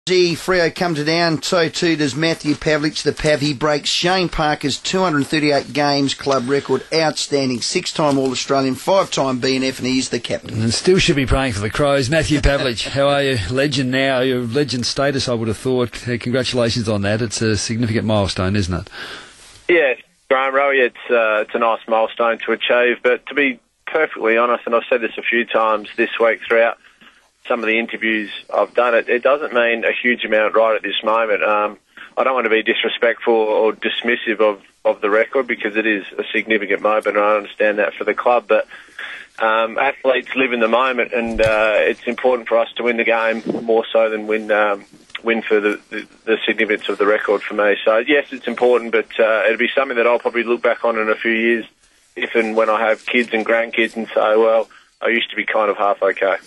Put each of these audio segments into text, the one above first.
Freo come to down, so too does Matthew Pavlich, the Pav. He breaks Shane Parker's 238 games club record. Outstanding. 6-time All-Australian, 5-time BNF, and he's the captain. And still should be praying for the Crows. Matthew Pavlich, how are you? Legend now. Your legend status, I would have thought. Congratulations on that. It's a significant milestone, isn't it? Yeah, Graham Rowie, it's a nice milestone to achieve. But to be perfectly honest, and I've said this a few times this week throughout some of the interviews I've done, it doesn't mean a huge amount right at this moment. I don't want to be disrespectful or dismissive of the record, because it is a significant moment, and I understand that for the club. But athletes live in the moment, and it's important for us to win the game more so than win for the significance of the record for me. So yes, it's important, but it'll be something that I'll probably look back on in a few years, if and when I have kids and grandkids, and say, well, I used to be kind of half okay.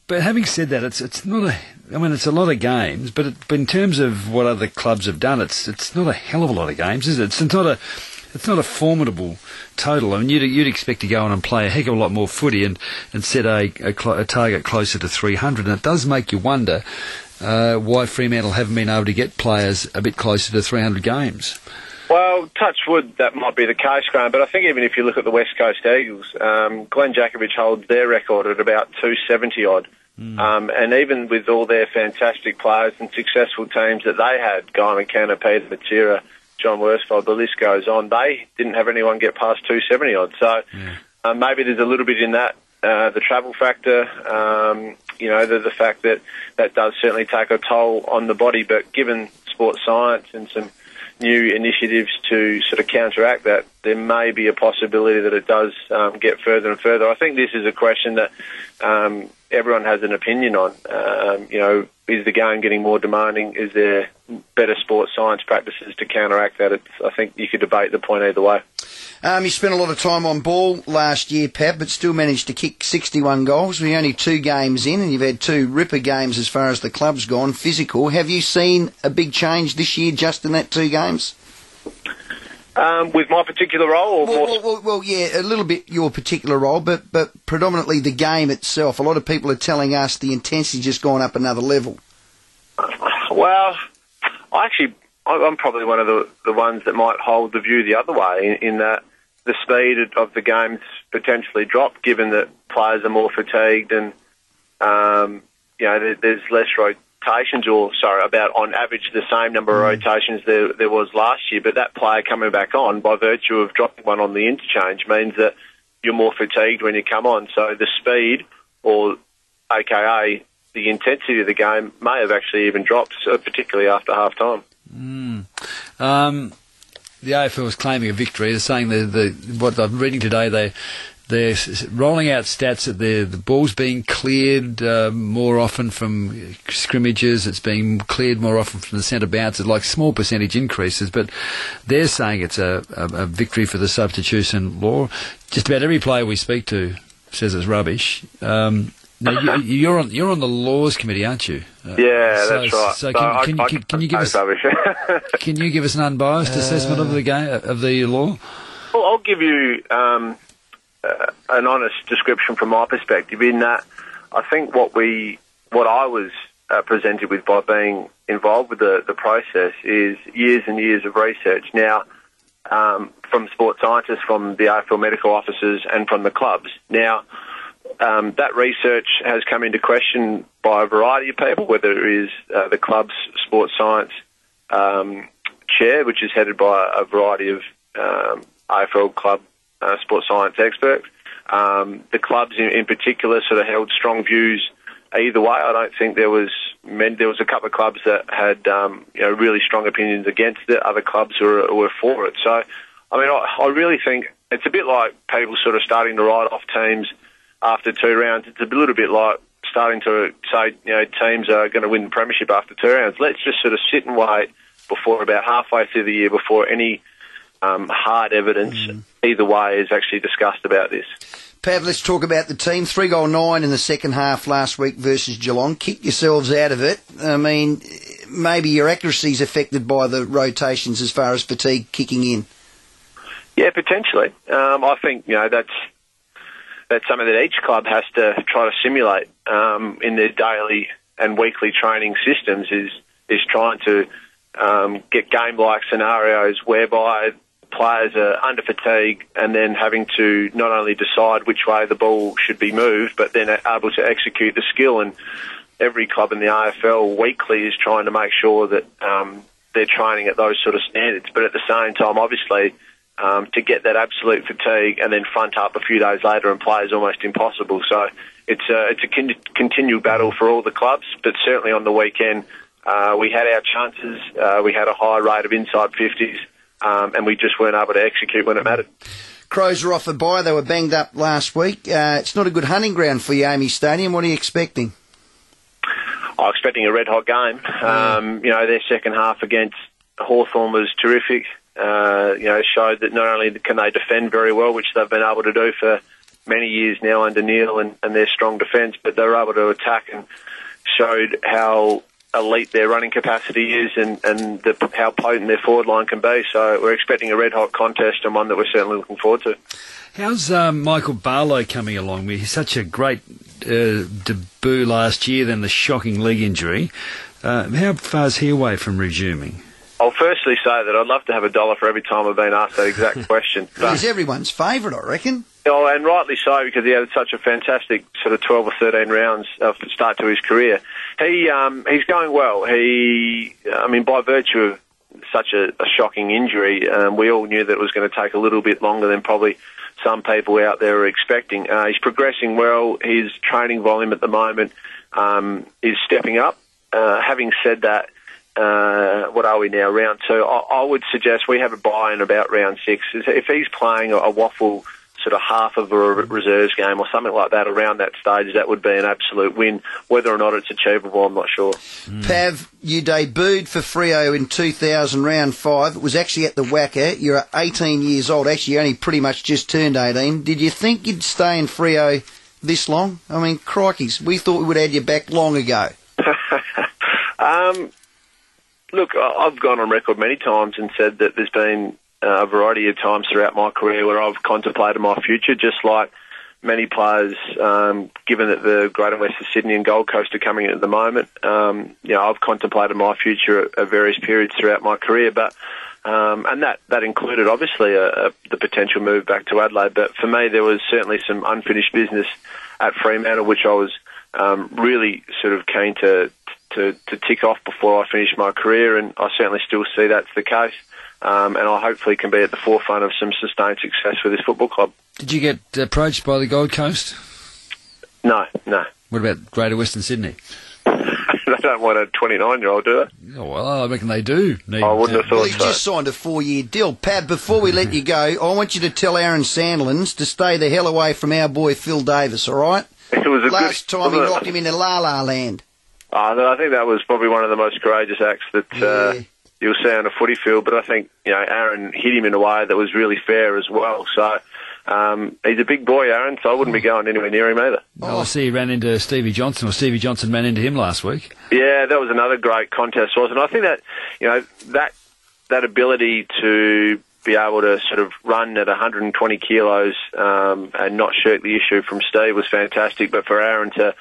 But having said that, it's not it's a lot of games, but in terms of what other clubs have done, it's not a hell of a lot of games, is it? It's not a formidable total. I mean, you'd expect to go on and play a heck of a lot more footy and set a target closer to 300, and it does make you wonder why Fremantle haven't been able to get players a bit closer to 300 games. Well, touch wood, that might be the case, Graham, but I think even if you look at the West Coast Eagles, Glenn Jakovich holds their record at about 270-odd. And even with all their fantastic players and successful teams that they had, Guy McKenna, Peter Matera, John Worsfold, the list goes on, they didn't have anyone get past 270-odd. So maybe there's a little bit in that, the travel factor, the fact that does certainly take a toll on the body, but given sports science and some new initiatives to sort of counteract that, there may be a possibility that it does get further and further. I think this is a question that everyone has an opinion on. Is the game getting more demanding? Is there better sports science practices to counteract that? I think you could debate the point either way. You spent a lot of time on ball last year, Pav, but still managed to kick 61 goals. We're only 2 games in, and you've had 2 ripper games as far as the club's gone, physical. Have you seen a big change this year just in that 2 games? With my particular role? Well, yeah, a little bit your particular role, but predominantly the game itself. A lot of people are telling us the intensity's just gone up another level. Well, I'm probably one of the ones that might hold the view the other way, in that the speed of the game's potentially dropped, given that players are more fatigued and there's less rotations, about on average the same number of rotations there was last year. But that player coming back on, by virtue of dropping one on the interchange, means that you're more fatigued when you come on. So the speed, or AKA the intensity of the game, may have actually even dropped, particularly after half-time. The AFL is claiming a victory. They're saying what I'm reading today, they're rolling out stats that the ball's being cleared more often from scrimmages. It's being cleared more often from the centre bounces, like small percentage increases. But they're saying it's a victory for the substitution law. Just about every player we speak to says it's rubbish. Now, you're on the laws committee, aren't you? Yeah, that's right. So can you give us can you give us an unbiased assessment of the game, of the law? Well, I'll give you an honest description from my perspective. In that, I think what I was presented with by being involved with the process is years and years of research. Now, from sports scientists, from the AFL medical officers, and from the clubs. Now, that research has come into question by a variety of people, whether it is the club's sports science chair, which is headed by a variety of AFL club sports science experts. The clubs in particular sort of held strong views either way. I don't think there was a couple of clubs that had really strong opinions against it, other clubs who were for it. So, I mean, I really think it's a bit like people sort of starting to write off teams after 2 rounds. It's a little bit like starting to say, teams are going to win the premiership after 2 rounds. Let's just sort of sit and wait before about halfway through the year before any hard evidence either way is actually discussed about this. Pav, let's talk about the team. 3-goal 9 in the second half last week versus Geelong. Kick yourselves out of it. I mean, maybe your accuracy's affected by the rotations as far as fatigue kicking in. Yeah, potentially. I think, that's something that each club has to try to simulate in their daily and weekly training systems is trying to get game-like scenarios whereby players are under fatigue and then having to not only decide which way the ball should be moved, but then able to execute the skill. And every club in the AFL weekly is trying to make sure that they're training at those sort of standards. But at the same time, obviously, to get that absolute fatigue and then front up a few days later and play is almost impossible. So it's a continual battle for all the clubs, but certainly on the weekend we had our chances. We had a high rate of inside 50s, and we just weren't able to execute when it mattered. Crows are off a bye. They were banged up last week. It's not a good hunting ground for you, Amy Stadium. What are you expecting? I'm expecting a red-hot game. Their second half against Hawthorn was terrific. Showed that not only can they defend very well, which they've been able to do for many years now under Neil and their strong defence, but they were able to attack and showed how elite their running capacity is and how potent their forward line can be. So we're expecting a red-hot contest and one that we're certainly looking forward to. How's Michael Barlow coming along? He's such a great debut last year, then the shocking leg injury. How far is he away from resuming? I'll firstly say that I'd love to have $1 for every time I've been asked that exact question. He's everyone's favourite, I reckon. Oh, and rightly so, because he had such a fantastic sort of 12 or 13 rounds start to his career. He's going well. By virtue of such a shocking injury, we all knew that it was going to take a little bit longer than probably some people out there are expecting. He's progressing well. His training volume at the moment is stepping up. Having said that, what are we now, round 2? I would suggest we have a bye in about round 6. If he's playing a waffle sort of half of a reserves game or something like that around that stage, that would be an absolute win. Whether or not it's achievable, I'm not sure. Pav, you debuted for Freo in 2000, round 5. It was actually at the WACA. You're 18 years old. Actually, you only pretty much just turned 18. Did you think you'd stay in Freo this long? I mean, crikeys, we thought we would have you back long ago. Look, I've gone on record many times and said that there's been a variety of times throughout my career where I've contemplated my future, just like many players, given that the Greater Western Sydney and Gold Coast are coming in at the moment. I've contemplated my future at various periods throughout my career, but and that included, obviously, the potential move back to Adelaide. But for me, there was certainly some unfinished business at Fremantle, which I was really sort of keen to tick off before I finish my career, and I certainly still see that's the case. And I hopefully can be at the forefront of some sustained success for this football club. Did you get approached by the Gold Coast? No. What about Greater Western Sydney? They don't want a 29-year-old, do they? Oh, well, I reckon they do. I wouldn't have thought Well, he just signed a 4-year deal. Pat, before we let you go, I want you to tell Aaron Sandilands to stay the hell away from our boy Phil Davis, all right? It was Last time he knocked him into La-La Land. I think that was probably one of the most courageous acts that you'll see on a footy field. But I think Aaron hit him in a way that was really fair as well. So he's a big boy, Aaron. So I wouldn't be going anywhere near him either. Oh, I see he ran into Stevie Johnson, or Stevie Johnson ran into him last week. Yeah, that was another great contest, wasn't it? I think that that ability to be able to sort of run at 120 kilos and not shirk the issue from Steve was fantastic. But for Aaron to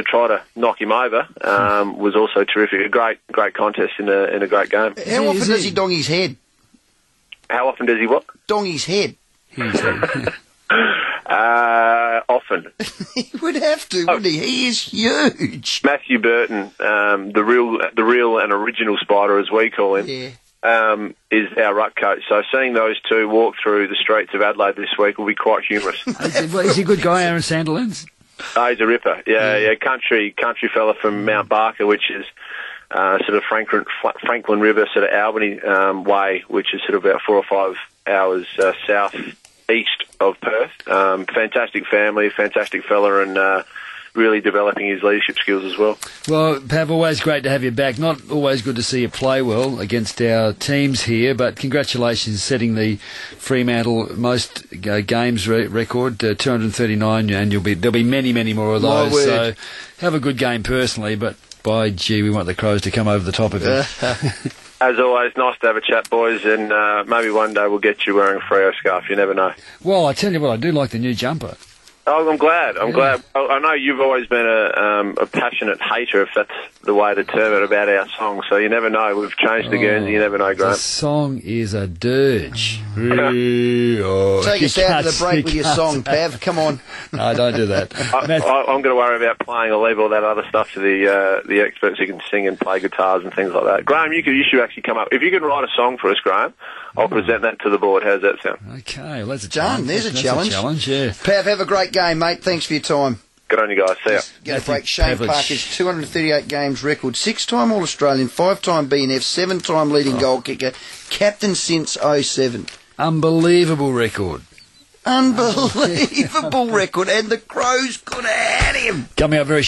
try to knock him over was also terrific. A great contest in a great game. How often does he dong his head? How often does he what? Dong his head. Often. He would have to, wouldn't he? He is huge. Matthew Burton, the real and original Spider, as we call him. Yeah. Is our ruck coach. So seeing those two walk through the streets of Adelaide this week will be quite humorous. Is he a good guy, Aaron Sandilands? Oh, he's a ripper. Yeah, country fella from Mount Barker, which is sort of Franklin River, sort of Albany way, which is sort of about 4 or 5 hours south east of Perth. Fantastic family, fantastic fella, and really developing his leadership skills as well. Well, Pav, always great to have you back. Not always good to see you play well against our teams here, but congratulations setting the Fremantle most games record, 239, and there'll be many, many more of those. So have a good game personally, but by gee, we want the Crows to come over the top of it. As always, nice to have a chat, boys, and maybe one day we'll get you wearing a Freo scarf. You never know. Well, I tell you what, I do like the new jumper. Oh, I'm glad. I'm glad. I know you've always been a passionate hater, if that's the way to term it, about our song. So you never know. We've changed the Guernsey. You never know, Grant. The song is a dirge. Take us out to the break with your song, Pav. Come on. No, don't do that. I'm going to worry about playing. I'll leave all that other stuff to the experts who can sing and play guitars and things like that. Graham, you should actually come up. If you can write a song for us, Graham, I'll present that to the board. How's that sound? Okay, well, that's a Done. challenge. There's a That's challenge. A challenge, yeah. Pav, have a great game, mate. Thanks for your time. Good on you guys. See ya. Going to break Shane Pavlich. Parker's 238 games record. 6-time All-Australian, 5-time BNF, 7-time leading goal kicker, captain since 07. Unbelievable record. Unbelievable record. And the Crows could have had him. Coming up very